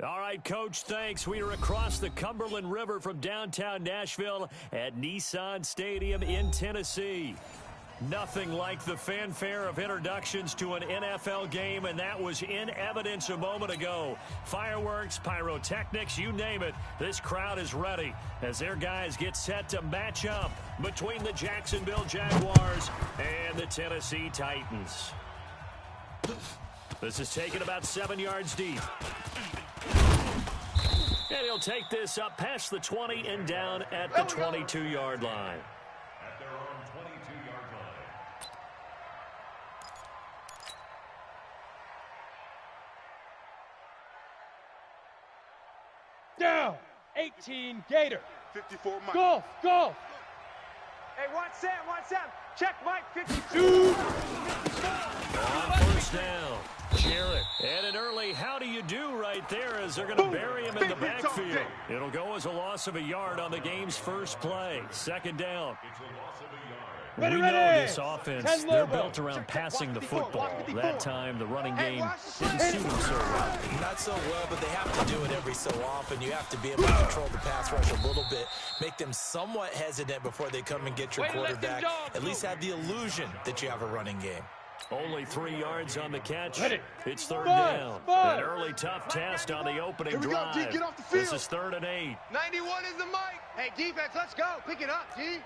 All right, Coach, thanks. We are across the Cumberland River from downtown Nashville at Nissan Stadium in Tennessee. Nothing like the fanfare of introductions to an NFL game, and that was in evidence a moment ago. Fireworks, pyrotechnics, you name it. This crowd is ready as their guys get set to match up between the Jacksonville Jaguars and the Tennessee Titans. This is taken about 7 yards deep. And he'll take this up past the 20 and down at the 22-yard line. At their own 22-yard line. Down. 18 Gator. 54 Mike. Golf. Hey, 1-7. Check Mike. 52. On first down. Jarrett. And an early how do you do right there as they're going to bury him in the backfield. It'll go as a loss of a yard on the game's first play. Second down. We know this offense, they're built around passing the football. That time, the running game didn't suit them so well. Not so well, but they have to do it every so often. You have to be able to control the pass rush a little bit, make them somewhat hesitant before they come and get your quarterback. At least have the illusion that you have a running game. Only 3 yards on the catch. It's third down. An early tough test on the opening drive. Get off the field. This is 3rd and 8. 91 is the mic. Hey, defense, let's go. Pick it up, D.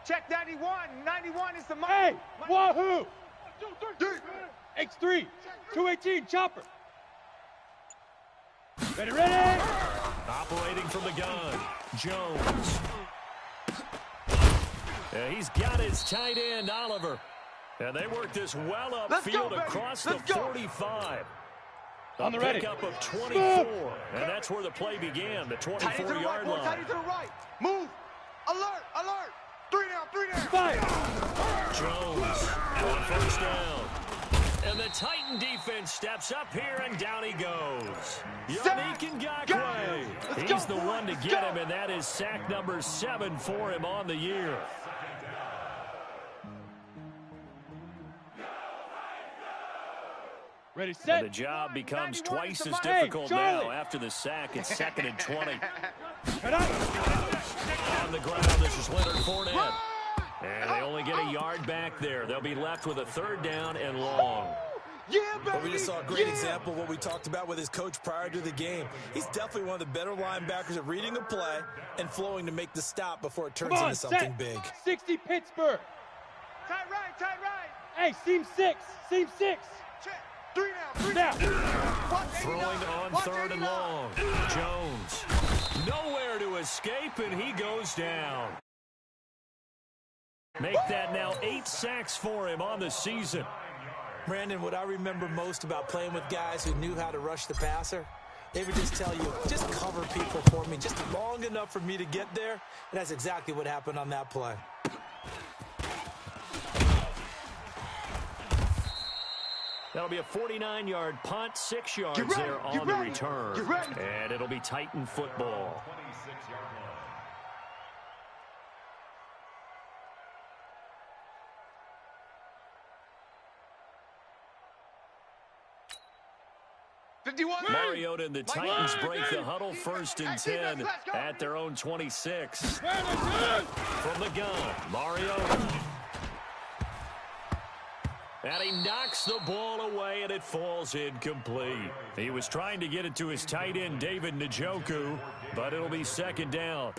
Check 91. 91 is the mic. Hey, Wahoo! X3, 218, chopper. Ready. Operating from the gun, Jones. He's got his tight end, Oliver. And they work this well upfield across the 45. On the ready. Pickup of 24. And that's where the play began, the 24-yard line. Tight to the right. Move. Alert. 3 down. Fire. Jones on first down. And the Titan defense steps up here, and down he goes. Yannick Ngakoue. He's the one to get him, and that is sack number 7 for him on the year. Ready, set. And the job becomes twice as difficult now after the sack. It's 2nd and 20. On the ground, this is Leonard Fournette. And they only get a yard back there. They'll be left with a 3rd down and long. But we just saw a great example of what we talked about with his coach prior to the game. He's definitely one of the better linebackers at reading a play and flowing to make the stop before it turns into something big. 60 Pittsburgh. Tight right. Hey, seam 6. Check. 3 down. Throwing on 3rd and long. Jones. Nowhere to escape, and he goes down. Make that now 8 sacks for him on the season. Brandon, what I remember most about playing with guys who knew how to rush the passer, they would just tell you, just cover people for me, just long enough for me to get there. And that's exactly what happened on that play. That'll be a 49-yard punt, 6 yards there on the return. And it'll be Titan football. 26-yard line. 51. Mariota and the Titans break the huddle 1st and 10 at their own 26. From the gun, Mariota. And he knocks the ball away, and it falls incomplete. He was trying to get it to his tight end, David Njoku, but it'll be 2nd down.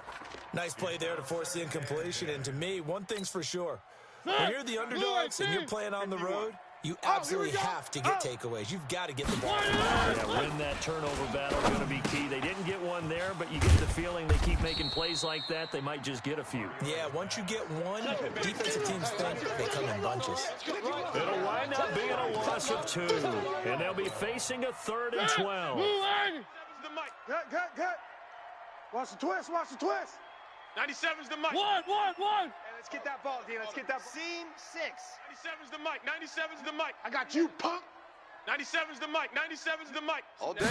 Nice play there to force the incompletion. And to me, one thing's for sure. When you're the underdogs and you're playing on the road, you absolutely have to get takeaways. You've got to get the ball. Yeah, win that turnover battle going to be key. They didn't get one there, but you get the feeling they keep making plays like that, they might just get a few. Yeah, once you get one, defensive teams think they come in bunches. It'll wind up being a loss of 2, and they'll be facing a 3rd and 12. Cut. Watch the twist. 97's the mic. One. Hey, let's get that ball, D. Let's get that ball. Seam 6. 97's the mic. 97's the mic. I got you, punk. 97's the mic. 97's the mic. All day.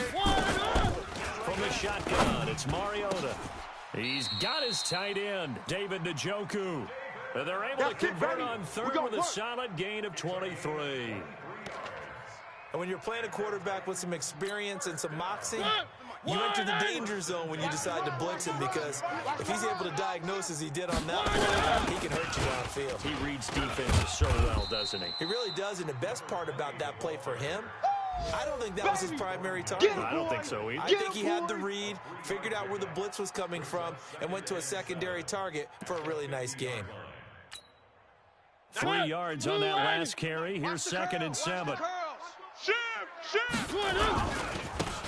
From the shotgun, it's Mariota. He's got his tight end, David Njoku. They're able to convert on 3rd with a solid gain of 23. And when you're playing a quarterback with some experience and some moxie, you enter the danger zone when you decide to blitz him, because if he's able to diagnose as he did on that play, he can hurt you downfield. He reads defenses so well, doesn't he? He really does, and the best part about that play for him, I don't think that was his primary target. I don't think so either. I think he had the read, figured out where the blitz was coming from, and went to a secondary target for a really nice game. 3 yards on that last carry. Here's 2nd and 7.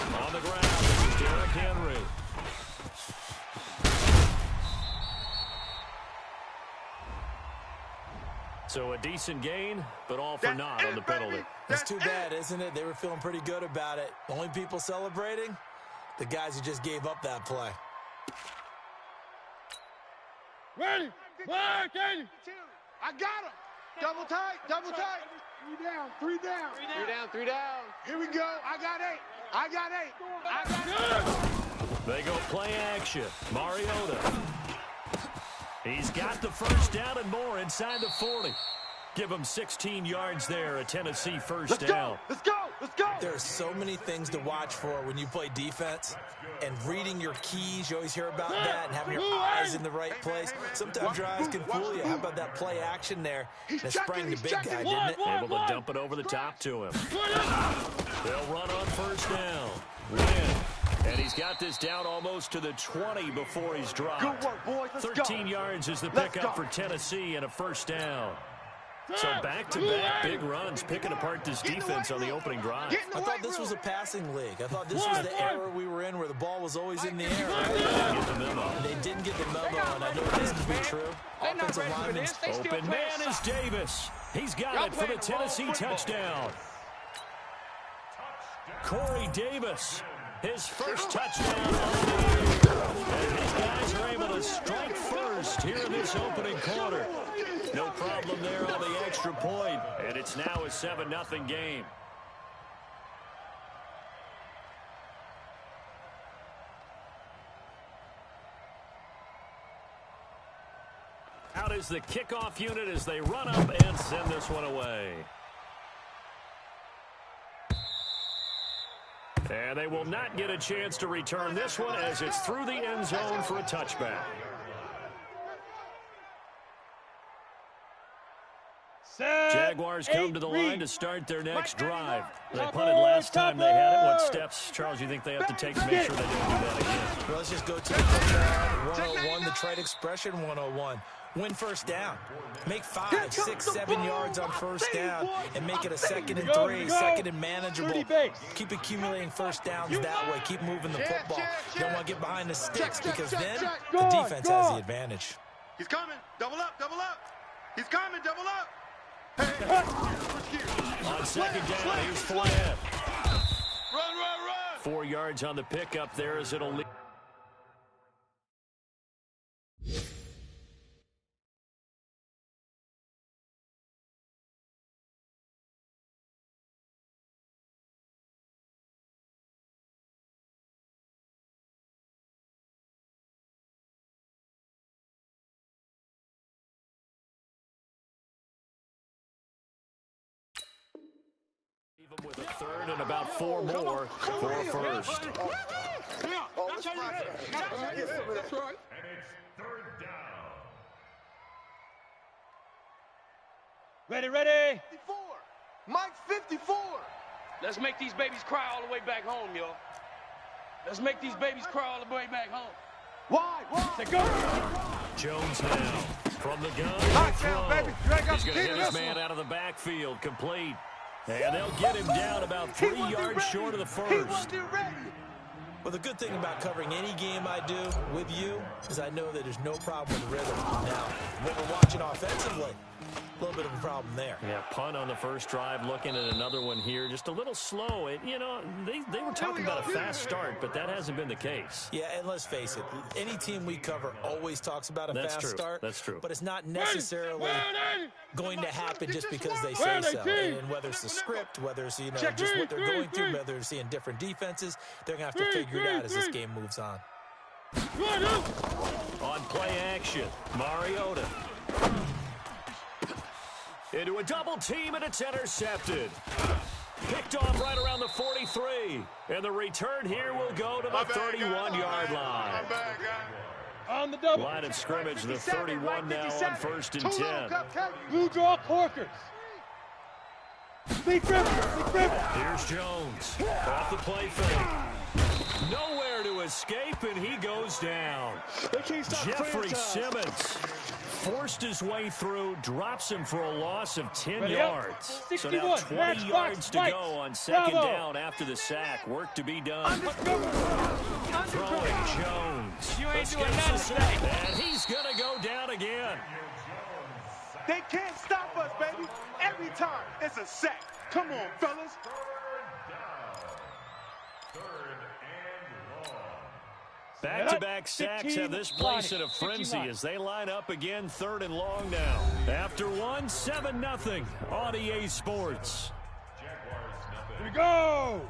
On the ground, this is Derrick Henry. So a decent gain, but all for naught on the penalty. It's too bad, isn't it? They were feeling pretty good about it. The only people celebrating, the guys who just gave up that play. Ready? I got him. Double tight, double tight. 3 down, 3 down. 3 down, 3 down. Here we go. I got 8. I got 8. They go play action. Mariota. He's got the first down and more inside the 40. Give him 16 yards there, a Tennessee first down. Let's go. Let's go. There are so many things to watch for when you play defense, and reading your keys, you always hear about that, and having your eyes in the right place. Sometimes your eyes can fool you. How about that play action there? That sprang the big guy, didn't it? Able to dump it over the top to him. They'll run on first down. Win. And he's got this down almost to the 20 before he's dropped. Good work, boys. Let's 13 yards is the pickup for Tennessee and a first down. So back-to-back big runs, picking apart this defense on the opening drive. I thought this was a passing league. I thought this was the era we were in where the ball was always in the air. Right? They didn't get the memo, and I know this to be true. Offensive linemen. Open man is Davis. He's got it for the Tennessee touchdown. Corey Davis, his first touchdown of the year. And these guys are able to strike first here in this opening quarter. No problem there on the extra point, and it's now a 7-0 game. Out is the kickoff unit as they run up and send this one away. And they will not get a chance to return this one as it's through the end zone for a touchback. Jaguars come to the line to start their next drive. They punted last time they had it. What steps, Charles, you think they have to take to make sure they don't do that again? Well, let's just go to 101, the trade expression 101. Win first down. Make 5, 6, 7 yards on first down and make it a 2nd and 3, 2nd and manageable. Keep accumulating first downs that way. Keep moving the football. You don't want to get behind the sticks because then the defense has the advantage. He's coming. Double up, double up. He's coming, double up. On second down, here's Flair. Run, run, run. 4 yards on the pickup there as it'll lead. With a third and about 4 more for a first. That's right. And it's 3rd down. Ready. 54. Mike's 54. Let's make these babies cry all the way back home, yo. Let's make these babies cry all the way back home. Why? Let's go. Jones now from the gun. Knockdown, baby. He's going to get his man out of the backfield, complete. And they'll get him down about 3 yards short of the first. Well, the good thing about covering any game I do with you is I know that there's no problem with the rhythm. Now, when we're watching offensively, a little bit of a problem there. Yeah, punt on the first drive, looking at another one here. Just a little slow. You know, they were talking about a fast start, but that hasn't been the case. Yeah, and let's face it, any team we cover always talks about a fast start. That's true. But it's not necessarily going to happen just because they say so. And whether it's the script, whether it's, just what they're going through, whether it's seeing different defenses, they're going to have to figure it out as this game moves on. On play action, Mariota. Into a double team, and it's intercepted. Picked off right around the 43. And the return here will go to the 31-yard line. On the double. Line of scrimmage, the 31 now on 1st and 10. Blue draw Corkers. Big River. Here's Jones. Off the play fake. Nowhere to escape, and he goes down. Jeffrey Simmons forced his way through, drops him for a loss of 10 yards. So now 20 yards to go on 2nd down after the sack. Work to be done. Throwing Jones. You ain't doing nothing today. And he's going to go down again. They can't stop us, baby. Every time it's a sack. Come on, fellas. Back-to-back sacks have this place in a frenzy as they line up again 3rd and long now. After one, 7-0 on EA Sports. Here we go.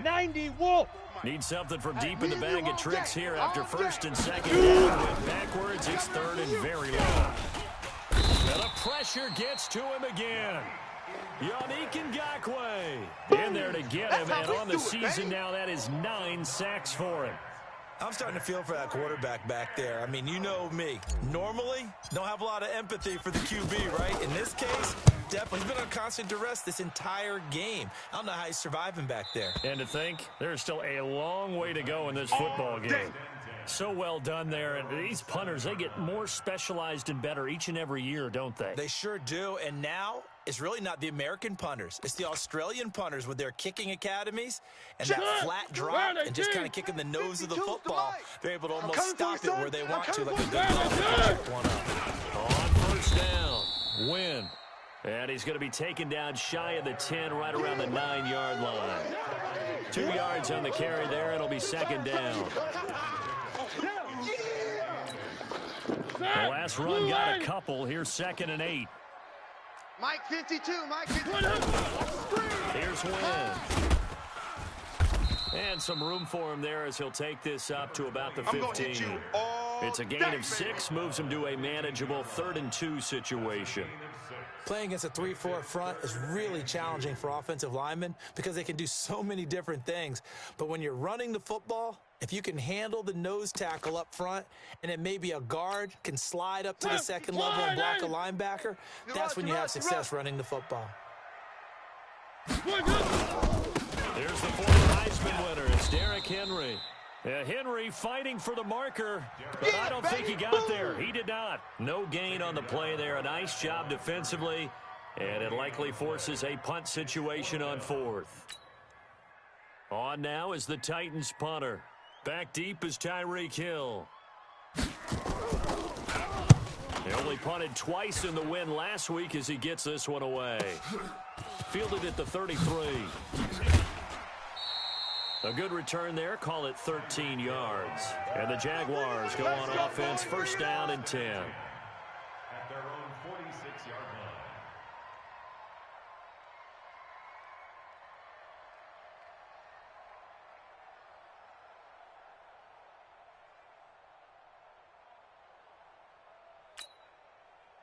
90 Wolf. Need something from deep in the bag of tricks here after 1st and 2nd down. Went backwards, it's 3rd and very long. And the pressure gets to him again. Yannick Ngakoue in there to get him, and on the season now, that is 9 sacks for him. I'm starting to feel for that quarterback back there. I mean, you know me. Normally, don't have a lot of empathy for the QB, right? In this case, definitely he's been on constant duress this entire game. I don't know how he's surviving back there. And to think, there's still a long way to go in this football game. So well done there. And these punters, they get more specialized and better each and every year, don't they? They sure do. And now, it's really not the American punters. It's the Australian punters with their kicking academies and that flat drop and just kind of kicking the nose of the football. They're able to almost stop it where they want to, like a good one up. On 1st down, Wynn. And he's going to be taken down shy of the 10, right around the 9-yard line. 2 yards on the carry there. It'll be 2nd down. The last run got a couple. Here's 2nd and 8. Mike 52, Mike 52. Here's Wynn. And some room for him there as he'll take this up to about the 15. It's a gain of 6, moves him to a manageable 3rd and 2 situation. Playing against a 3-4 front is really challenging for offensive linemen because they can do so many different things. But when you're running the football, if you can handle the nose tackle up front and then maybe a guard can slide up to the 2nd level and block a linebacker, that's when you have success running the football. There's the former Heisman winner. It's Derrick Henry. Henry fighting for the marker, but I don't think he got there. He did not. No gain on the play there. A nice job defensively, and it likely forces a punt situation on 4th. On now is the Titans punter. Back deep is Tyreek Hill. He only punted twice in the win last week as he gets this one away. Fielded at the 33. A good return there. Call it 13 yards. And the Jaguars go on offense. 1st down and 10. At their own 46-yard line.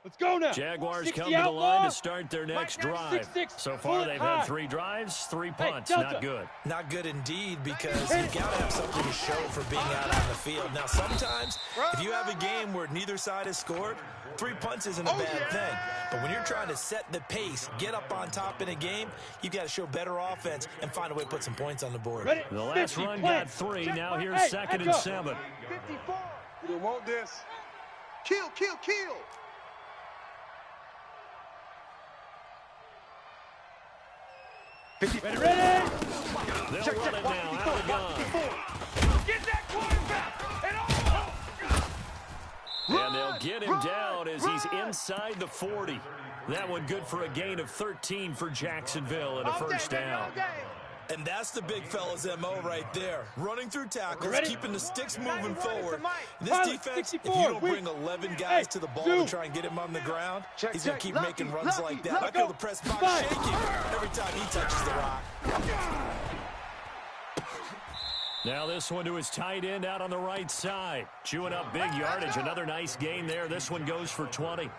Let's go now. Jaguars come to the line to start their next drive. So far, they've had 3 drives, 3 punts. Not good. Not good indeed, because you've got to have something to show for being out on the field. Now, sometimes, if you have a game where neither side has scored, 3 punts isn't a bad thing. But when you're trying to set the pace, get up on top in a game, you've got to show better offense and find a way to put some points on the board. The last run got 3. Now here's 2nd and 7. 54. You want this? Kill, kill, kill. Ready. They'll run it now. Out of the gun. Get that quarterback! And they'll get him down as he's inside the 40. That one good for a gain of 13 for Jacksonville and a 1st down. And that's the big fella's MO right there. Running through tackles, keeping the sticks moving forward. This defense, if you don't bring 11 guys to the ball to try and get him on the ground, he's going to keep making runs like that. I feel the press box shaking every time he touches the rock. Now this one to his tight end out on the right side. Chewing up big yardage. Another nice gain there. This one goes for 20.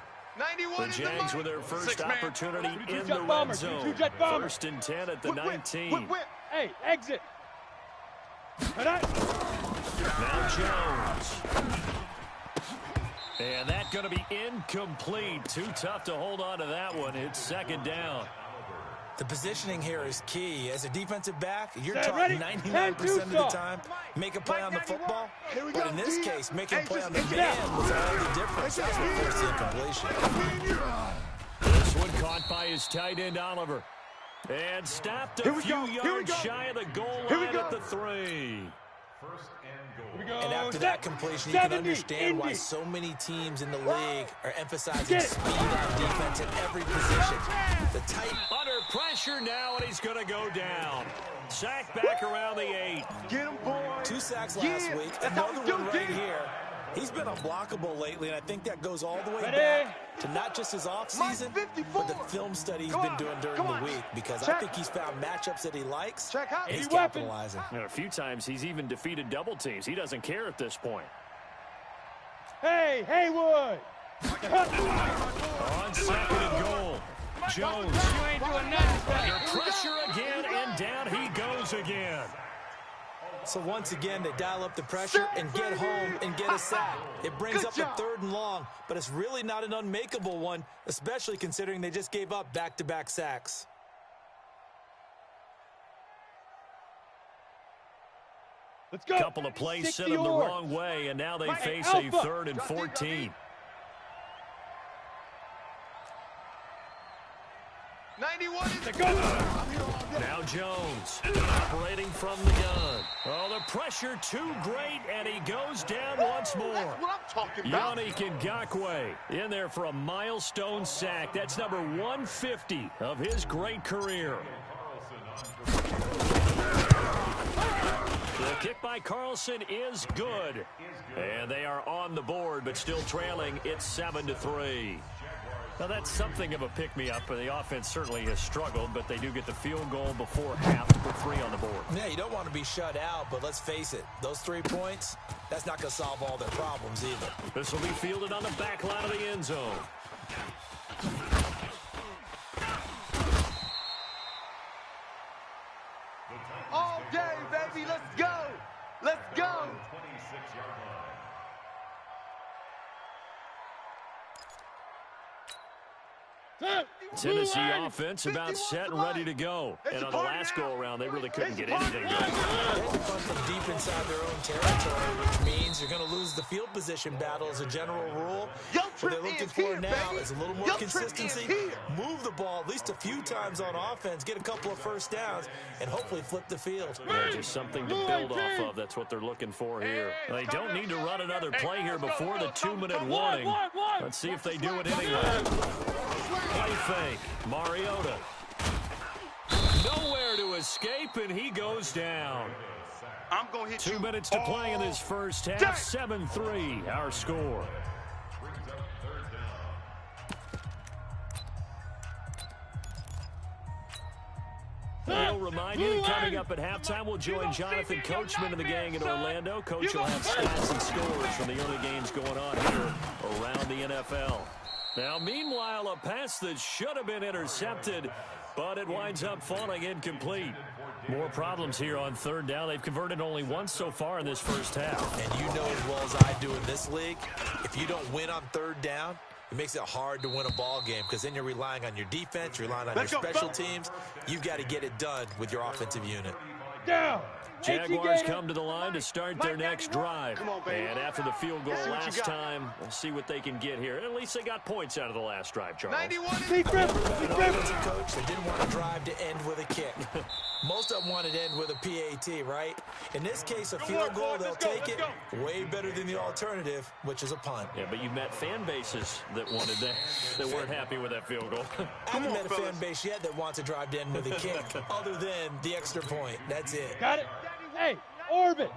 91 The Jags with their first opportunity in the Two-jet red bomber, zone. two-jet bomber. 1st and 10 at the 19. Hey, exit. Now Jones. And that's going to be incomplete. Too tough to hold on to that one. It's 2nd down. The positioning here is key. As a defensive back, you're Set, taught ready, 99% of the time, make a play on the football. But in this case, making a play on the man was all the difference. That's what forced the incompletion. This one caught by his tight end, Oliver. And stopped a few yards shy of the goal line at the 3. First and goal. And after that completion, you can understand why so many teams in the league are emphasizing speed on defense at every position. The tight under pressure now, and he's going to go down. Sack back around the 8. Get him, boy. 2 sacks last week. Another one right here. He's been unblockable lately, and I think that goes all the way back to not just his offseason, but the film study he's been doing during the week, because I think he's found matchups that he likes, and he's capitalizing. A few times he's even defeated double teams. He doesn't care at this point. Hey, Haywood. On 2nd and goal. Jones. Under pressure again, and down he goes again. So once again, they dial up the pressure and get home and get a sack. It brings up a 3rd and long, but it's really not an unmakeable one, especially considering they just gave up back-to-back sacks. Let's go. Couple of plays sent them the wrong way, and now they face a 3rd and 14. 91 is the Now Jones operating from the gun. Oh, the pressure too great, and he goes down once more. That's what I'm talking about. Yannick Ngakoue in there for a milestone sack. That's number 150 of his great career. The kick by Carlson is good. And they are on the board, but still trailing. It's 7-3. Now, that's something of a pick-me-up. The offense certainly has struggled, but they do get the field goal before half to put 3 on the board. Yeah, you don't want to be shut out, but let's face it, those 3 points, that's not going to solve all their problems either. This will be fielded on the back line of the end zone. All day, baby. Let's go. Let's go. 26-yard line. Tennessee offense about set and ready to go. And on the last go-around, they really couldn't get anything done. They have to punt from deep inside their own territory, which means you're going to lose the field position battle as a general rule. What they're looking for now is a little more consistency, move the ball at least a few times on offense, get a couple of first downs, and hopefully flip the field. Yeah, just something to build off of. That's what they're looking for here. They don't need to run another play here before the 2-minute warning. Let's see if they do it anyway. Play fake. Mariota. Nowhere to escape, and he goes down. I'm going to hit 2 minutes to play in this first half. 7-3, our score. We'll remind you that coming up at halftime, we'll join Jonathan Coachman and the gang in Orlando. Coach will have stats and scores from the early games going on here around the NFL. Now, meanwhile, a pass that should have been intercepted, but it winds up falling incomplete. More problems here on 3rd down. They've converted only once so far in this first half. And you know as well as I do in this league, if you don't win on 3rd down, it makes it hard to win a ball game, because then you're relying on your defense, you're relying on your special teams. You've got to get it done with your offensive unit. Down. Jaguars come to the line to start their next drive. And after the field goal last time, we'll see what they can get here. At least they got points out of the last drive, Charles. 91 I've never met an offensive coach that didn't want to drive to end with a kick. Most of them wanted to end with a PAT, right? In this case, a field goal, they'll take it way better than the alternative, which is a punt. Yeah, but you've met fan bases that wanted that weren't happy with that field goal. I haven't met a fan base yet that wants to drive to end with a kick, other than the extra point. That's it. Got it. Hey, orbit.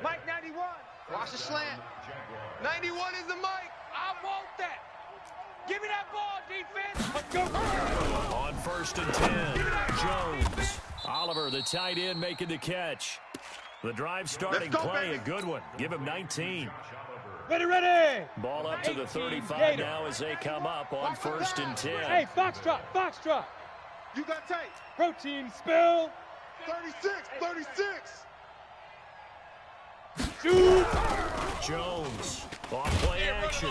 Mike 91. Watch the slant. 91 is the mic. I want that. Give me that ball, defense. Let's go. On 1st and 10, Jones. Oliver, the tight end, making the catch. The drive starting play, a good one. Give him 19. Ready. Ball up to the 35 Gator. now as they come up on 1st and 10. Hey, Foxtrot. You got tight. Protein spill. 36. Shoot. Jones, off play action.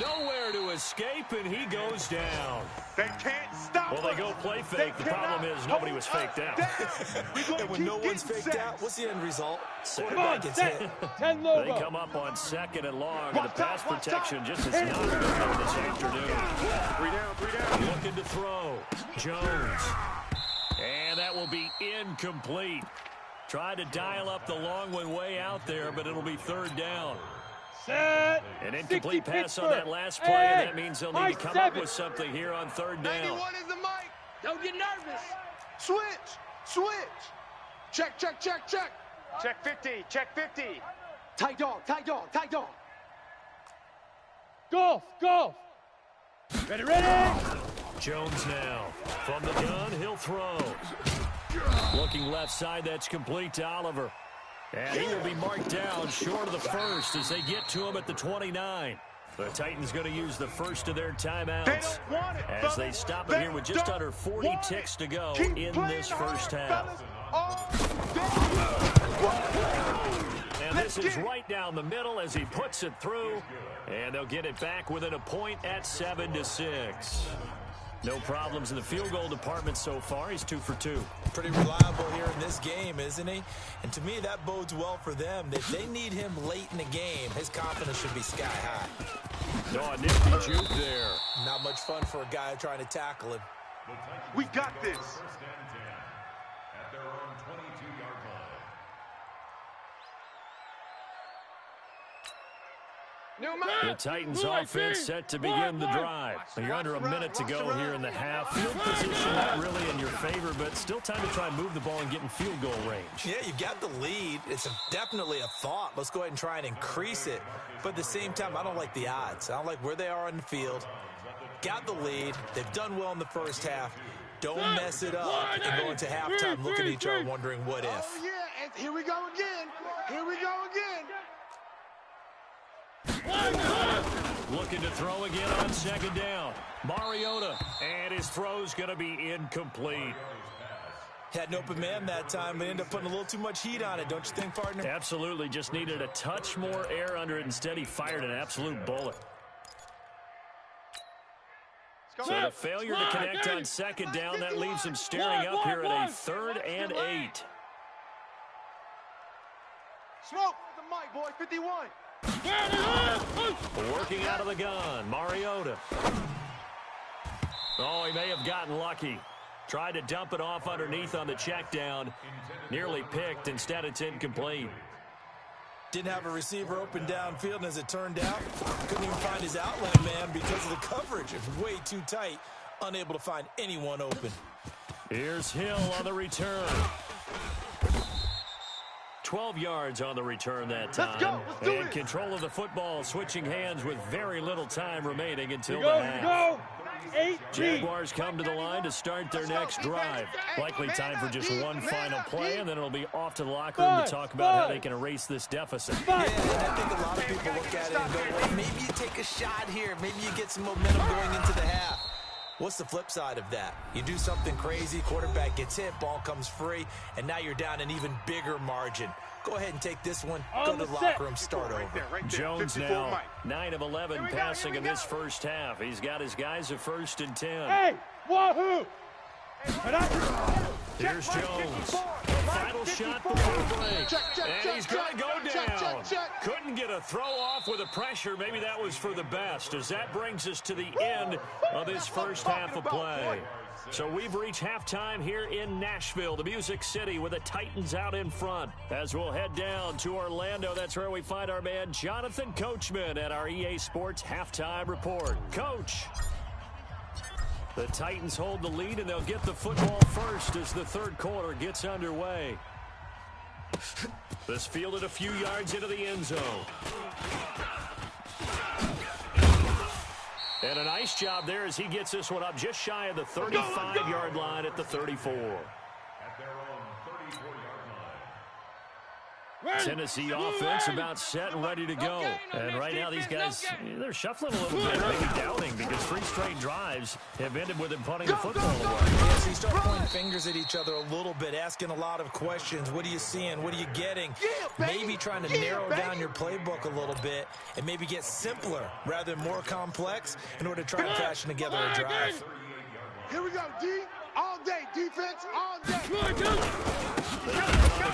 Nowhere to escape, and he goes down. They can't stop Well, they go play fake. The problem is nobody was faked out. And when no one's faked out, what's the end result? Come on, Quarterback gets set. hit. 10 They logo. come up on 2nd and long, and the pass protection just is not good enough this afternoon. 3 down. Looking to throw. Jones. And that will be incomplete. Tried to dial up the long one way out there, but it'll be 3rd down. Set. An incomplete 60 pass on that last play, Hey, and that means they'll need to come up with something here on 3rd down. 91 is the mic. Don't get nervous. Switch. Check. Check 50. Tight dog. Golf. Ready. Jones now. From the gun, he'll throw. Looking left side, that's complete to Oliver. And he will be marked down short of the first as they get to him at the 29. The Titans going to use the first of their timeouts as they stop it here with just under 40 ticks to go in this first half. And this is right down the middle as he puts it through. And they'll get it back within a point at 7-6. No problems in the field goal department so far. He's 2 for 2. Pretty reliable here in this game, isn't he? And to me, that bodes well for them. If they need him late in the game, his confidence should be sky high. Oh, nifty juke there. Not much fun for a guy trying to tackle him. We got this. First and 10 at their own 22-yard line. The Titans offense set to begin the drive. You're under a minute to go here in the half. Field position not really in your favor, but still time to try and move the ball and get in field goal range. Yeah, you got the lead. It's definitely a thought. Let's go ahead and try and increase it. But at the same time, I don't like the odds. I don't like where they are on the field. Got the lead. They've done well in the first half. Don't mess it up and go into halftime looking at each other wondering what if. Oh, yeah, and here we go again. Looking to throw again on 2nd down. Mariota, and his throw's going to be incomplete. Had an open man that time, but ended up putting a little too much heat on it, don't you think, partner? Absolutely, just needed a touch more air under it. Instead, he fired an absolute bullet. So the failure to connect on 2nd down, that leaves him staring up here at a 3rd and 8. Smoke the mic, boy. 51. Working out of the gun, Mariota. Oh, he may have gotten lucky. Tried to dump it off underneath on the check down. Nearly picked. Instead, it's incomplete. Didn't have a receiver open downfield, and as it turned out, couldn't even find his outlet man because of the coverage. It was way too tight, unable to find anyone open. Here's Hill on the return. 12 yards on the return that time. And control of the football, switching hands with very little time remaining until the half. Jaguars come to the line to start their next drive. Likely time for just one final play, and then it'll be off to the locker room to talk about how they can erase this deficit. Yeah, and I think a lot of people look at it and go, well, maybe you take a shot here. Maybe you get some momentum going into the half. What's the flip side of that? You do something crazy, quarterback gets hit, ball comes free, and now you're down an even bigger margin. Go ahead and take this one, go to the locker room, start over. Jones now 9 of 11 passing in this first half. He's got his guys at 1st and 10. Hey, wahoo! Here's Jones. The final shot before break. And he's going to go down. Couldn't get a throw off with the pressure. Maybe that was for the best, as that brings us to the end of this first half of play. So we've reached halftime here in Nashville, the Music City, with the Titans out in front. As we'll head down to Orlando, that's where we find our man Jonathan Coachman at our EA Sports Halftime Report. Coach. The Titans hold the lead, and they'll get the football first as the third quarter gets underway. This fielded a few yards into the end zone. And a nice job there as he gets this one up just shy of the 35-yard line at the 34. At their own 34-yard Tennessee offense about set and ready to go. And right now these guys, they're shuffling a little bit, maybe doubting, because 3 straight drives have ended with them punting the football away. Yeah, so you start pointing fingers at each other a little bit, asking a lot of questions. What are you seeing? What are you getting? Maybe trying to narrow down your playbook a little bit and maybe get simpler rather than more complex in order to try and fashion together a drive. Here we go, D. All day, defense, all day. On the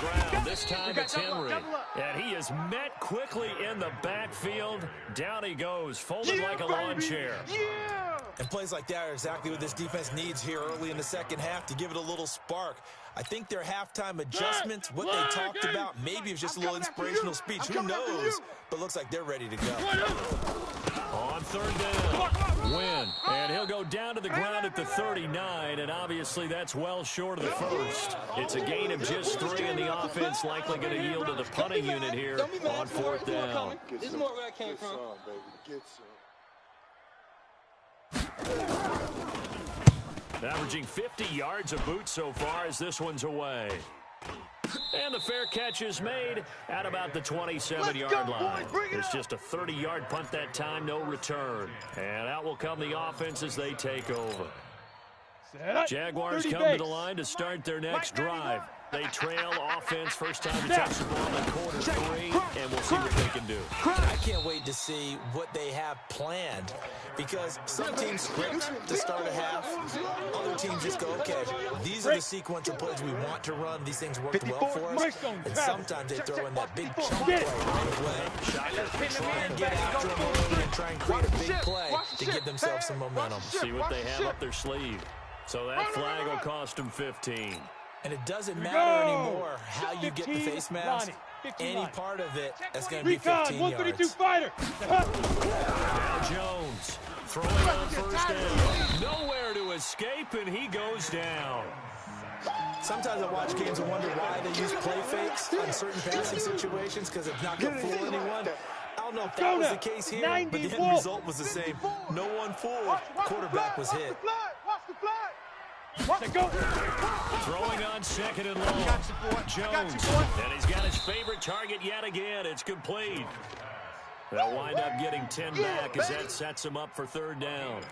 ground, this time it's Henry. And he is met quickly in the backfield. Down he goes, folded like a lawn chair. Yeah! And plays like that are exactly what this defense needs here early in the second half to give it a little spark. I think their halftime adjustments, what they talked about, maybe it's just a little inspirational speech. Who knows? But looks like they're ready to go. On third down, Win. And he'll go down to the ground at the 39, and obviously that's well short of the first. It's a gain of just 3, and the offense likely going to yield to the punting unit here on fourth down. This is more where I came from. Averaging 50 yards a boot so far as this one's away. And the fair catch is made at about the 27-yard line. It's just a 30-yard punt that time, no return. And out will come the offense as they take over. Jaguars come to the line to start their next drive. They trail offense, first time to touch the ball in quarter 3, and we'll see what they can do. I can't wait to see what they have planned, because some teams script to start a half. Other teams just go, okay, these are the sequential plays we want to run. These things worked well for us. And sometimes they throw in that big chunk play right away. Try and get after them early and try and create a big play to give themselves some momentum. See what they have up their sleeve. So that flag will cost them 15. And it doesn't matter anymore how you get the face mask. Any part of it, that's going to be 15 yards. 132 fighter. Now Jones throwing on first down. Nowhere to escape, and he goes down. Sometimes I watch games and wonder why they use play fakes on certain passing situations, because it's not going to fool anyone. I don't know if that was the case here, but the end result was the same. No one fooled. Quarterback was hit. Watch the flag. Throwing on second and long. Jones. And he's got his favorite target yet again. It's complete. They'll wind up getting 10 back as that sets him up for third down.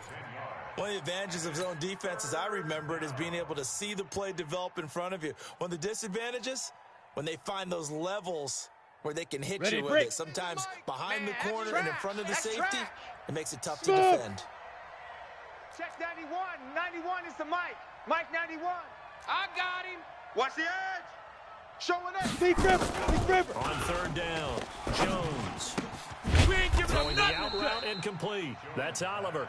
One of the advantages of zone defense, as I remember it, is being able to see the play develop in front of you. One of the disadvantages, when they find those levels where they can hit you with it. Sometimes behind the corner and in front of the safety, it makes it tough to defend. Check 91. 91 is the Mike. Mike 91. I got him. Watch the edge. Showing up. Big River. On third down, Jones. Throwing the out route incomplete. That's Oliver.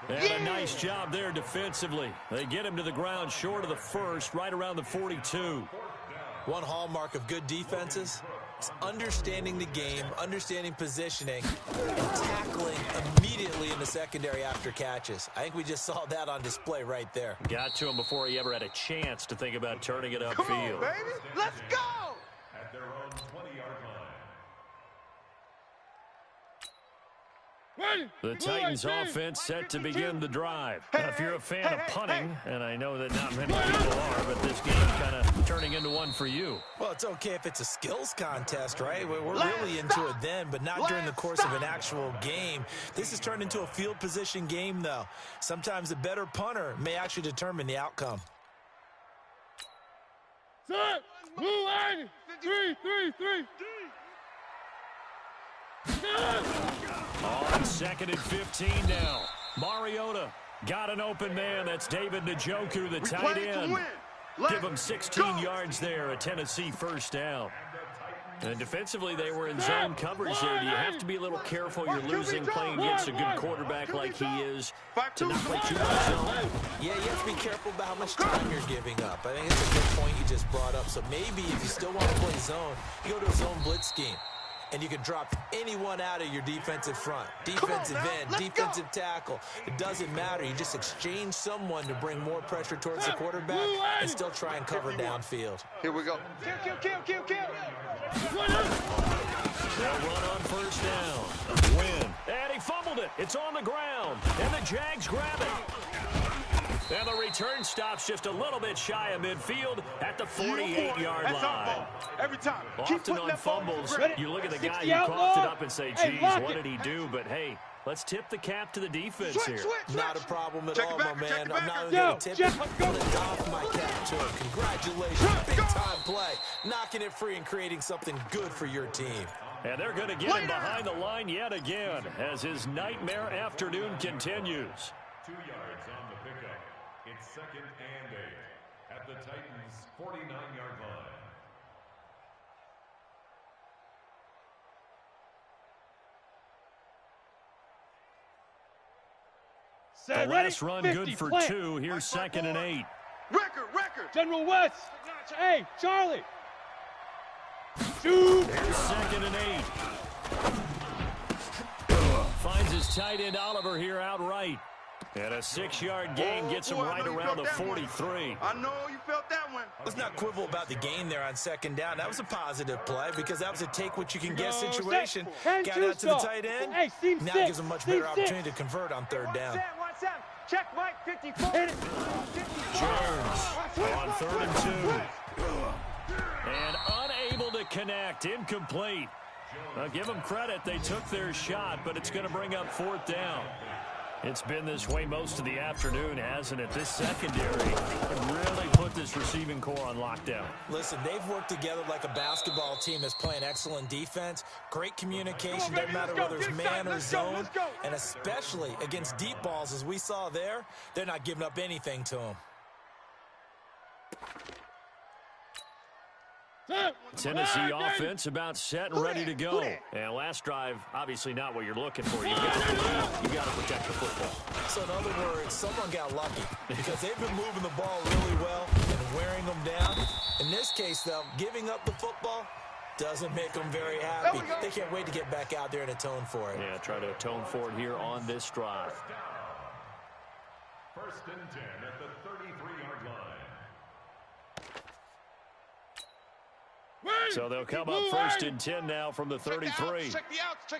And a nice job there defensively. They get him to the ground short of the first, right around the 42. One hallmark of good defenses is understanding the game, understanding positioning, and tackling immediately in the secondary after catches. I think we just saw that on display right there. Got to him before he ever had a chance to think about turning it upfield. Come on, baby. Let's go. At their own 20-yard line. The Titans offense set to begin the drive. Now, if you're a fan of punting, and I know that not many people are, but this game kind of turning into one for you. Well, it's okay if it's a skills contest, right? We're really into it then, but not during the course of an actual game. This has turned into a field position game, though. Sometimes the better punter may actually determine the outcome. Set. Blue line. 3. On second and 15 now. Mariota got an open man. That's David Njoku, the tight end. Give him 16 yards there, a Tennessee first down. And defensively, they were in zone coverage there. Do you have to be a little careful? You're losing playing against a good quarterback like he is to not play too much zone. Yeah, you have to be careful about how much time you're giving up. I think it's a good point you just brought up. So maybe if you still want to play zone, you go to a zone blitz scheme. And you can drop anyone out of your defensive front. Defensive end, defensive tackle. It doesn't matter. You just exchange someone to bring more pressure towards the quarterback and still try and cover downfield. Here we go. Kill. They'll run on first down. Win. And he fumbled it. It's on the ground. And the Jags grab it. And the return stops just a little bit shy of midfield at the 48-yard line. Every time. Often on fumbles, you look at the guy who coughed it up and say, geez, what did he do? But, hey, let's tip the cap to the defense here. Not a problem at all, my man. I'm not going to tip it. I'm going to doff my cap to him. Congratulations. Big-time play. Knocking it free and creating something good for your team. And they're going to get him behind the line yet again as his nightmare afternoon continues. 2 yards on the pickup. It's 2nd and 8 at the Titans' 49-yard line. The last run good for 2. Here's 2nd and 8. Record. General West. Hey, Charlie. Shoot. Here's 2nd and 8. Finds his tight end Oliver here outright. And a 6-yard gain gets him right around the 43. I know you felt that one. Let's not quibble about the gain there on 2nd down. That was a positive play because that was a take-what-you-can-get situation. Got out to the tight end. Now gives him much better opportunity to convert on 3rd down. Check Mike, 54. Jones on 3rd and 2. And unable to connect. Incomplete. Give them credit. They took their shot, but it's going to bring up 4th down. It's been this way most of the afternoon, hasn't it? This secondary really put this receiving core on lockdown. Listen, they've worked together like a basketball team that's playing excellent defense. Great communication, doesn't matter whether it's man or zone. And especially against deep balls, as we saw there, they're not giving up anything to them. Tennessee offense about set and ready to go. And last drive, obviously not what you're looking for. You got to protect the football. So in other words, someone got lucky because they've been moving the ball really well and wearing them down. In this case, though, giving up the football doesn't make them very happy. They can't wait to get back out there and atone for it. Yeah, try to atone for it here on this drive. 1st and 10 at the 33-yard line. So they'll come up 1st and 10 now from the 33. Check the outs.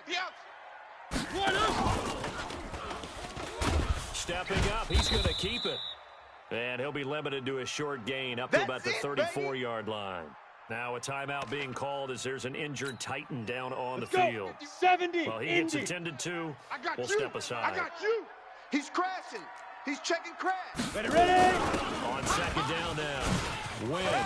Stepping up, he's going to keep it. And he'll be limited to a short gain up to about the 34-yard line. Now a timeout being called as there's an injured Titan down on the field. 70. Well, he gets attended to. We'll step aside. I got you. He's crashing. He's checking crash. Ready. On 2nd down now. Win.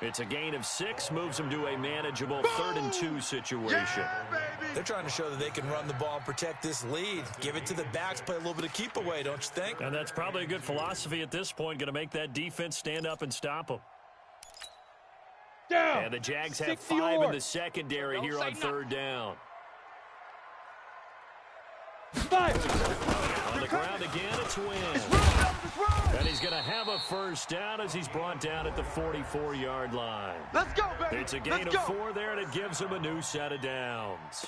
It's a gain of 6, moves them to a manageable 3rd and 2 situation. They're trying to show that they can run the ball and protect this lead. Give it to the backs, play a little bit of keep away, don't you think? And that's probably a good philosophy at this point, going to make that defense stand up and stop them. Down. And the Jags have 5 in the secondary here on 3rd down. 5. On the ground again, it's Wynn. And he's going to have a 1st down as he's brought down at the 44-yard line. Let's go, baby. It's a gain of 4 there, and it gives him a new set of downs.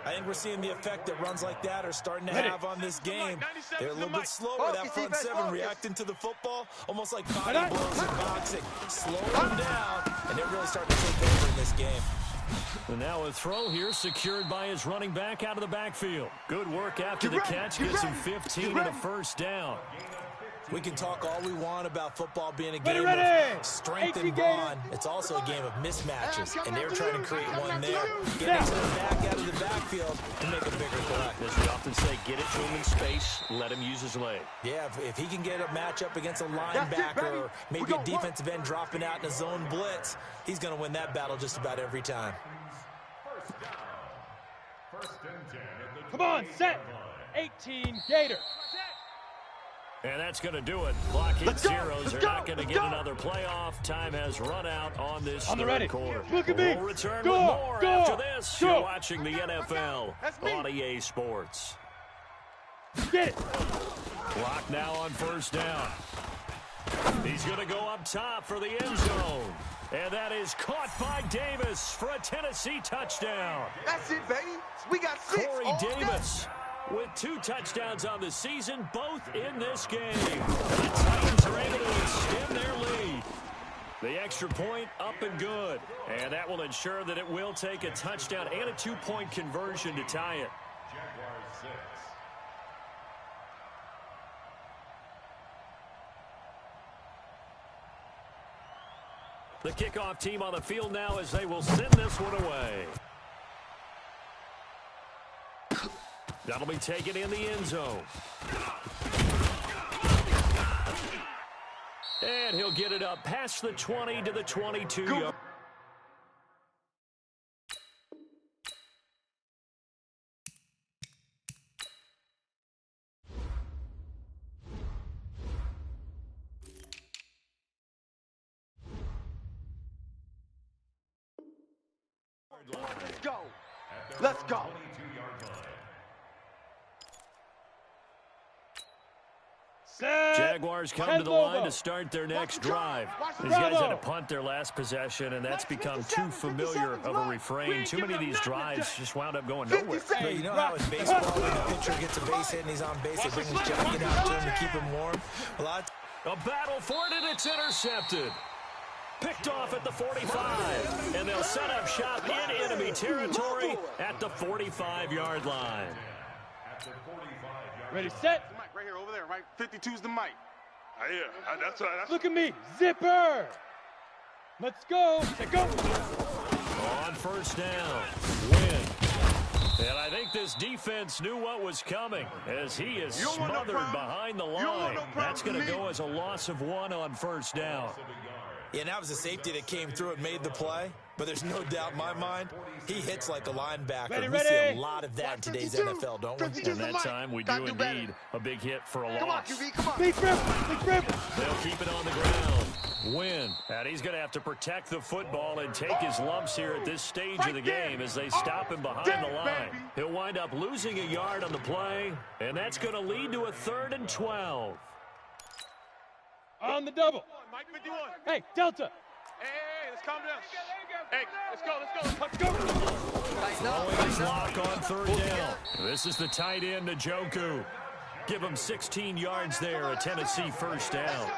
I think we're seeing the effect that runs like that are starting to have on this game. They're a little bit slower, that front 7 reacting to the football, almost like body blows in boxing. Slow them down, and they're really starting to take over in this game. And now a throw here secured by his running back out of the backfield. Good work after the catch. Gets him 15 and a 1st down. We can talk all we want about football being a game of strength and brawn. It's also a game of mismatches, and they're trying to create one there. Get it to the back out of the backfield to make a bigger play. As we often say, get it to him in space, let him use his leg. Yeah, if he can get a matchup against a linebacker or maybe a defensive end dropping out in a zone blitz, he's going to win that battle just about every time. Come on, set. 18, Gator. And that's going to do it. Clock hits zeros. They're not going to get another playoff. Time has run out on this third quarter. Look at me. We'll return with more after this. You're watching the NFL on EA Sports. Get it. Clock now on 1st down. He's going to go up top for the end zone. And that is caught by Davis for a Tennessee touchdown. That's it, baby. We got 6. Corey Davis with 2 touchdowns on the season, both in this game. The Titans are able to extend their lead. The extra point up and good. And that will ensure that it will take a touchdown and a 2-point conversion to tie it. Jaguars 6, The kickoff team on the field now as they will send this one away. That'll be taken in the end zone. And he'll get it up past the 20 to the 22. Let's go. Let's go. Jaguars come to the line to start their next drive. These guys had to punt their last possession, and that's become too familiar of a refrain. Too many of these drives just wound up going nowhere. But you know how in baseball, when the pitcher gets a base hit and he's on base, they bring his jacket out to him to keep him warm? A battle for it, and it's intercepted. Picked off at the 45, and they'll set up shop in enemy territory at the 45-yard line. Ready, set. Mike, right here, over there, right? 52's the mic. Yeah, that's Look at me, zipper. Let's go. Set, go. On first down, win. And I think this defense knew what was coming as he is smothered behind the line. That's going to go as a loss of 1 on first down. Yeah, and that was a safety that came through and made the play. But there's no doubt in my mind, he hits like a linebacker. We see a lot of that in today's NFL, don't we? And that time, we do indeed a big hit for a loss. Come on. Big rip. They'll keep it on the ground. Win. And he's going to have to protect the football and take his lumps here at this stage of the game as they stop him behind the line. He'll wind up losing a yard on the play, and that's going to lead to a 3rd and 12. On the double. Mike 51. Hey, Delta. Hey, let's calm down. Hey, let's go. Throwing his lock on 3rd down. This is the tight end, Njoku. Give him 16 yards there, a Tennessee first down.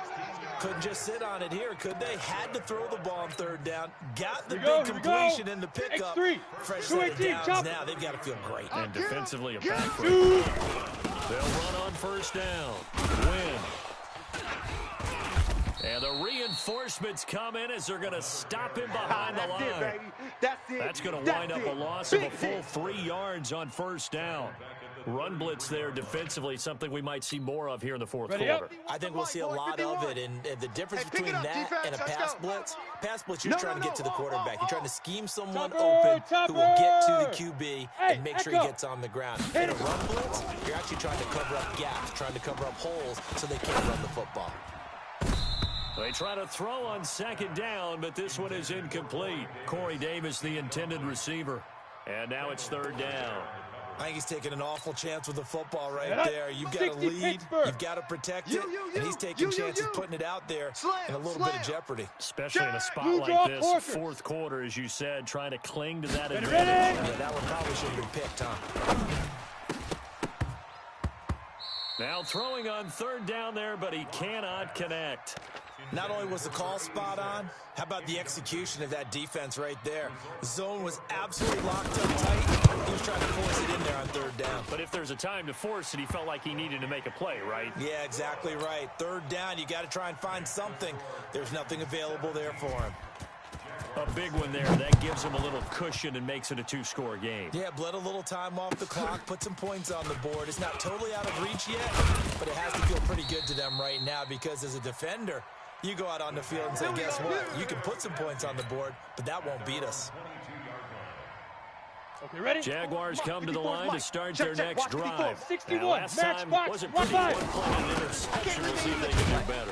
Couldn't just sit on it here, could they? Had to throw the ball on 3rd down. Got the big completion in the pickup. X3. Fresh set of downs now. They've got to feel great. And defensively a backbreaker. They'll run on first down. Win. And the reinforcements come in as they're going to stop him behind the line. That's going to wind up a loss of a full 3 yards on first down. Run blitz there defensively, something we might see more of here in the fourth quarter. I think we'll see a lot of it, and the difference between that and a pass blitz, you're trying to get to the quarterback. You're trying to scheme someone open who will get to the QB and make sure he gets on the ground. In a run blitz, you're actually trying to cover up gaps, trying to cover up holes so they can't run the football. They try to throw on 2nd down, but this one is incomplete. Corey Davis, the intended receiver. And now it's 3rd down. I think he's taking an awful chance with the football right there. You've got to lead, you've got to protect it, and he's taking chances putting it out there in a little bit of jeopardy. Especially in a spot like this, 4th quarter, as you said, trying to cling to that advantage. Yeah, that one probably should have been picked, huh? Now throwing on 3rd down there, but he cannot connect. Not only was the call spot on, how about the execution of that defense right there? Zone was absolutely locked up tight. He was trying to force it in there on 3rd down. But if there's a time to force it, he felt like he needed to make a play, right? Yeah, exactly right. 3rd down, you got to try and find something. There's nothing available there for him. A big one there. That gives him a little cushion and makes it a 2-score game. Yeah, bled a little time off the clock, put some points on the board. It's not totally out of reach yet, but it has to feel pretty good to them right now because as a defender, you go out on the field and say, guess what? You can put some points on the board, but that won't beat us. Okay, ready? Jaguars come to the line to start their next drive. 61, last time wasn't pretty one play and interception. We'll see if they can do better.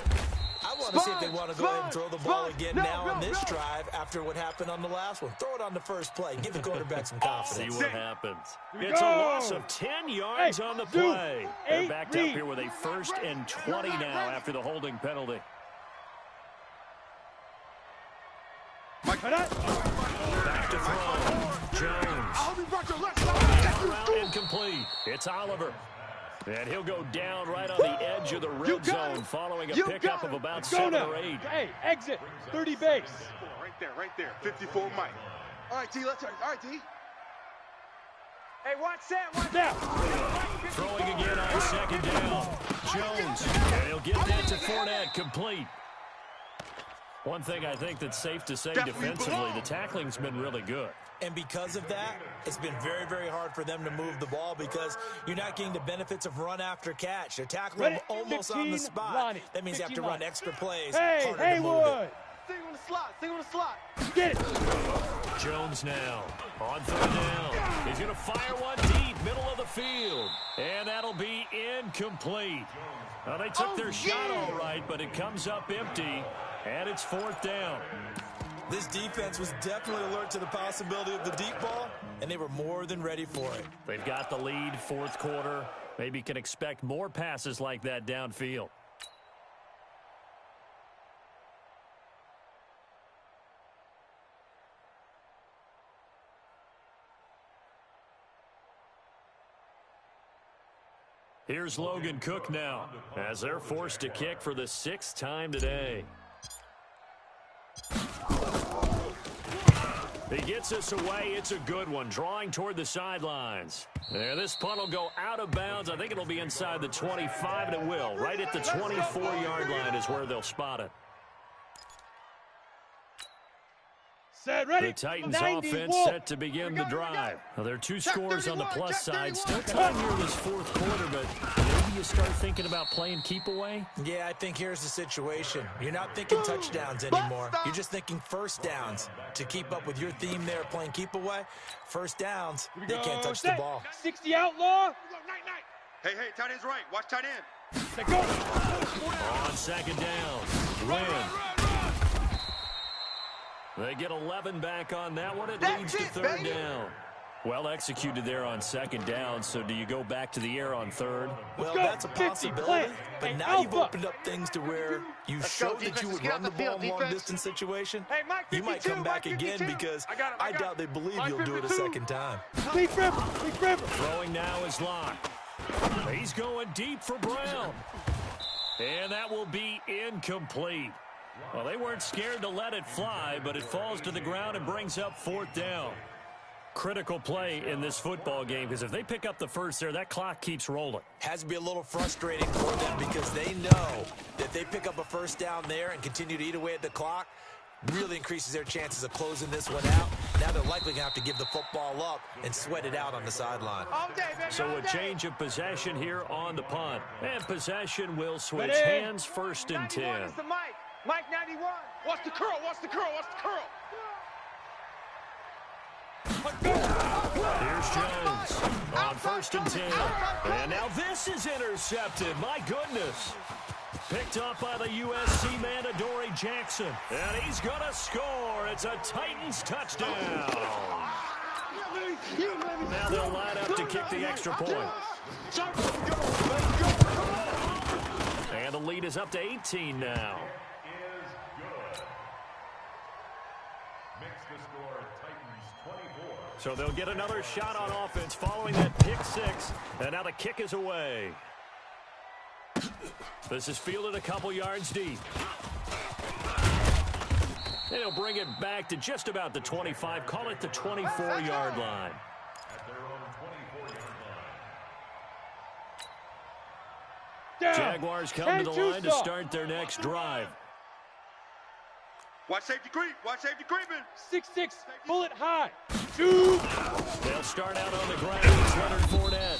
I want to see if they want to go ahead and throw the ball again now on this drive after what happened on the last one. Throw it on the first play. Give the quarterback some confidence. See what happens. It's a loss of 10 yards on the play. They're backed up here with a 1st and 20 now after the holding penalty. Back to throw. Jones. Around incomplete. It's Oliver. And he'll go down right on the edge of the red zone following a pickup of about 7 or 8. Hey, exit. 30 base. Right there. 54 Mike. All right, T, let's turn. All right, T. Hey, watch that. Now. Throwing again on 2nd down. Jones. And he'll get that to Fournette, complete. One thing I think that's safe to say defensively, the tackling's been really good. And because of that, it's been very, very hard for them to move the ball because you're not getting the benefits of run after catch. They're tackling them almost on the spot. That means you have to run extra plays. Hey, Haywood! Sing on the slot. Sing on the slot. Get it! Jones now on third down. He's going to fire one deep, middle of the field. And that'll be incomplete. Well, they took their shot all right, but it comes up empty, and it's fourth down. This defense was definitely alert to the possibility of the deep ball, and they were more than ready for it. They've got the lead, fourth quarter. Maybe can expect more passes like that downfield. Here's Logan Cook now, as they're forced to kick for the 6th time today. He gets us away. It's a good one, drawing toward the sidelines. And this punt will go out of bounds. I think it'll be inside the 25, and it will. Right at the 24-yard line is where they'll spot it. Set, ready. The Titans 90, offense walk. set to begin the drive. Now, there are 2 scores on the plus side. Still time here this fourth quarter, but maybe you start thinking about playing keep away? Yeah, I think here's the situation. You're not thinking touchdowns anymore. You're just thinking first downs. To keep up with your theme there, playing keep away, first downs, they can't touch the ball. 60 outlaw. Hey, tight end's right. Watch tight end. Let go. On second down, Wynn. They get 11 back on that one. It leads to third down. Well executed there on second down, so do you go back to the air on third? Well, that's a possibility, but now you've opened up things to where you showed that you would run the ball in long-distance situation. You might come back again because I doubt they believe you'll do it a second time. Leaf River. Throwing now is Locke. He's going deep for Brown. And that will be incomplete. Well, they weren't scared to let it fly, but it falls to the ground and brings up fourth down. Critical play in this football game, because if they pick up the first there, that clock keeps rolling. Has to be a little frustrating for them because they know that they pick up a first down there and continue to eat away at the clock, really increases their chances of closing this one out. Now they're likely going to have to give the football up and sweat it out on the sideline. So a change of possession here on the punt. And possession will switch hands, first and 10. Mike 91. Watch the curl. Here's Jones on first and 10. And now this is intercepted. My goodness. Picked up by the USC man, Adoree Jackson. And he's going to score. It's a Titans touchdown. Now they'll line up to kick the extra point. And the lead is up to 18 now. So they'll get another shot on offense following that pick six. And now the kick is away. This is fielded a couple yards deep. And he'll bring it back to just about the 25. Call it the 24-yard line. Jaguars come to the line to start their next drive. Watch safety creeping. 6'6", bullet high. 2. They'll start out on the ground. It's Leonard Fournette.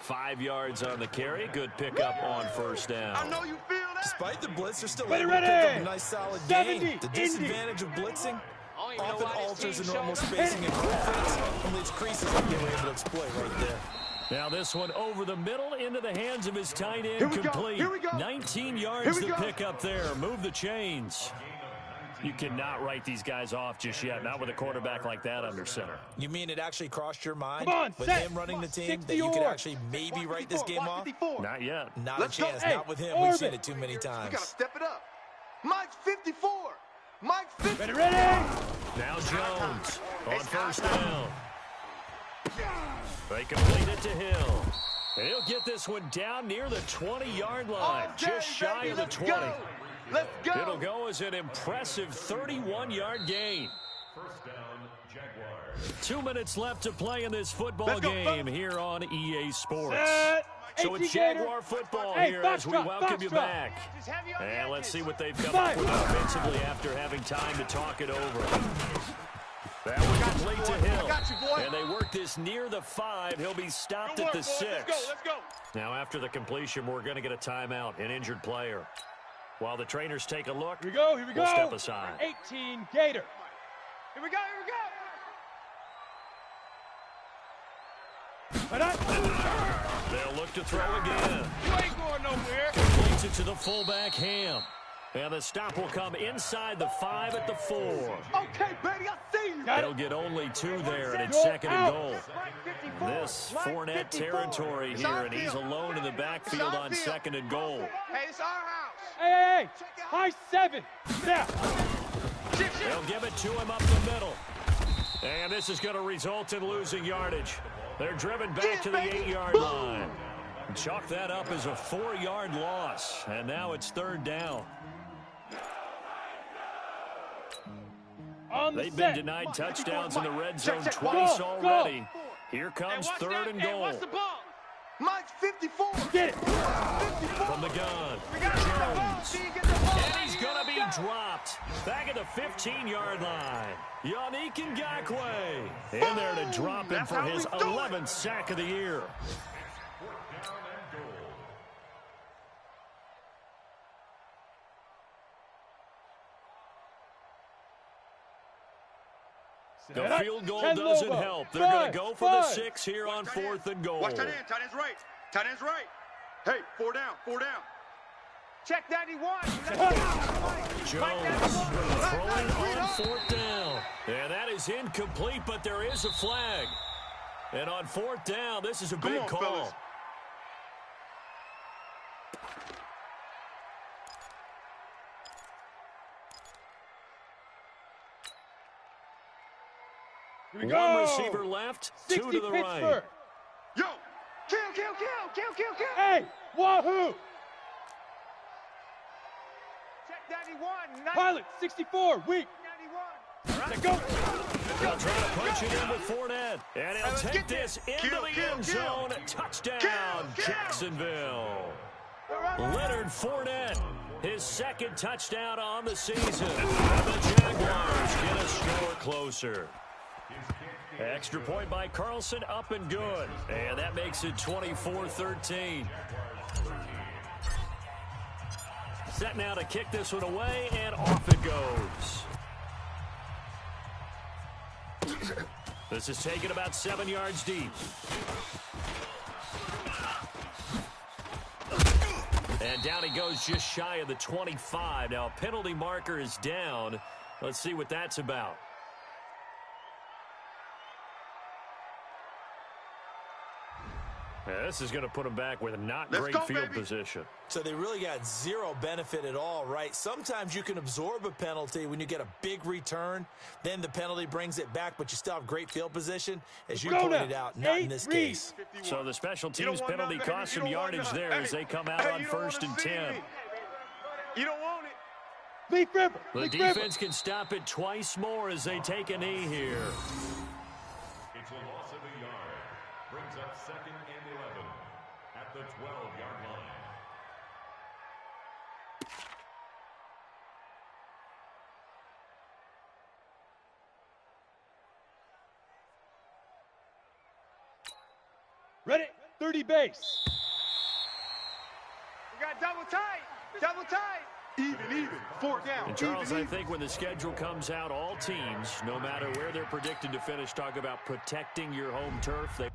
5 yards on the carry. Good pickup on first down. I know you feel that. Despite the blitz, they're still Ready, able to pick ready. up a nice solid 70, gain. The disadvantage of blitzing often why this alters team the normal showed up. spacing and defense and leaves creases that they were able to exploit right there. Now this one over the middle into the hands of his tight end, complete. Here we go. 19 yards to pick up there. Move the chains. You cannot write these guys off just yet, not with a quarterback like that under center. You mean it actually crossed your mind Come on, with set. him running the team 60 that you could or. actually maybe write this game off? Not yet. Not Let's a go. chance. Hey, Not with him. orbit. We've seen it too many We gotta times. step it up. Mike's 54. Mike's 54. Ready. Now Jones on first down. They complete it to Hill. And he'll get this one down near the 20-yard line, just shy of the 20. Let's go. It'll go as an impressive 31-yard gain. First down, Jaguars. 2 minutes left to play in this football game here on EA Sports. So it's Gator. Jaguar football Hey, here box as we drop, welcome box you drop. back. And let's see what they've come Five. up with offensively after having time to talk it over. That was complete to Hill. And they work this near the 5. He'll be stopped at the 6. Let's go. Now after the completion, we're going to get a timeout, an injured player. While the trainers take a look, Here we go, here we go. we'll step aside. 18, Gator. Here we go. They'll look to throw again. You ain't going nowhere. Completes it to the fullback, Ham. And the stop will come inside the 5 at the 4. Okay, baby, I see you. They'll get only 2 there, and it's Go second and out. goal. This Fournette territory here, and he's alone in the backfield on second and goal. Hey, it's our house. Hey, high 7. Now. They'll give it to him up the middle. And this is going to result in losing yardage. They're driven back to the 8-yard line. Chalk that up as a 4-yard loss. And now it's third down. They've been denied touchdowns in the red zone twice already. Here comes third and goal. What's the ball? Mike's 54. Get it. From the gun, Jones. And he's going to be dropped. Back at the 15-yard line. Yannick Ngakoue. In there to drop him for his 11th sack of the year. The field goal doesn't help. They're going to go for the 6 here on 4th and goal. Watch tight end. Tight end's right. Tight end's right. Hey, 4 down. 4 down. Check 91. Jones throwing on 4th down. And that is incomplete, but there is a flag. And on 4th down, this is a big call. Fellas. Here we One go. receiver left, 2 to the right. Pittsburgh. Yo. Kill. Hey, wahoo. Check 91. Pilot, 64, weak. 91. Let go. They'll try to punch it in with Fournette. And he'll let's take get this into Kill, the kill, end kill. zone. Touchdown, Kill. Jacksonville. Leonard Fournette, his 2nd touchdown on the season. And the Jaguars get a score closer. Extra point by Carlson, up and good. And that makes it 24-13. Set now to kick this one away, and off it goes. This is taken about 7 yards deep. And down he goes just shy of the 25. Now a penalty marker is down. Let's see what that's about. Yeah, this is going to put them back with not Let's great go, field baby. position. So they really got zero benefit at all, right? Sometimes you can absorb a penalty when you get a big return. Then the penalty brings it back, but you still have great field position. As you pointed out, not in this case. So the special You don't teams want penalty nothing, cost you some don't want yardage nothing. there as they come out on you don't 1st and wanna see 10. me. You don't want it. Leaf River. The Leaf River. defense can stop it twice more as they take a knee here. It's a loss of a yard. Brings up 2nd and 11 at the 12-yard line. Ready? 30 base. We got double tight. Double tight. Even. 4 down. And Charles, Even. I think when the schedule comes out, all teams, no matter where they're predicted to finish, talk about protecting your home turf. They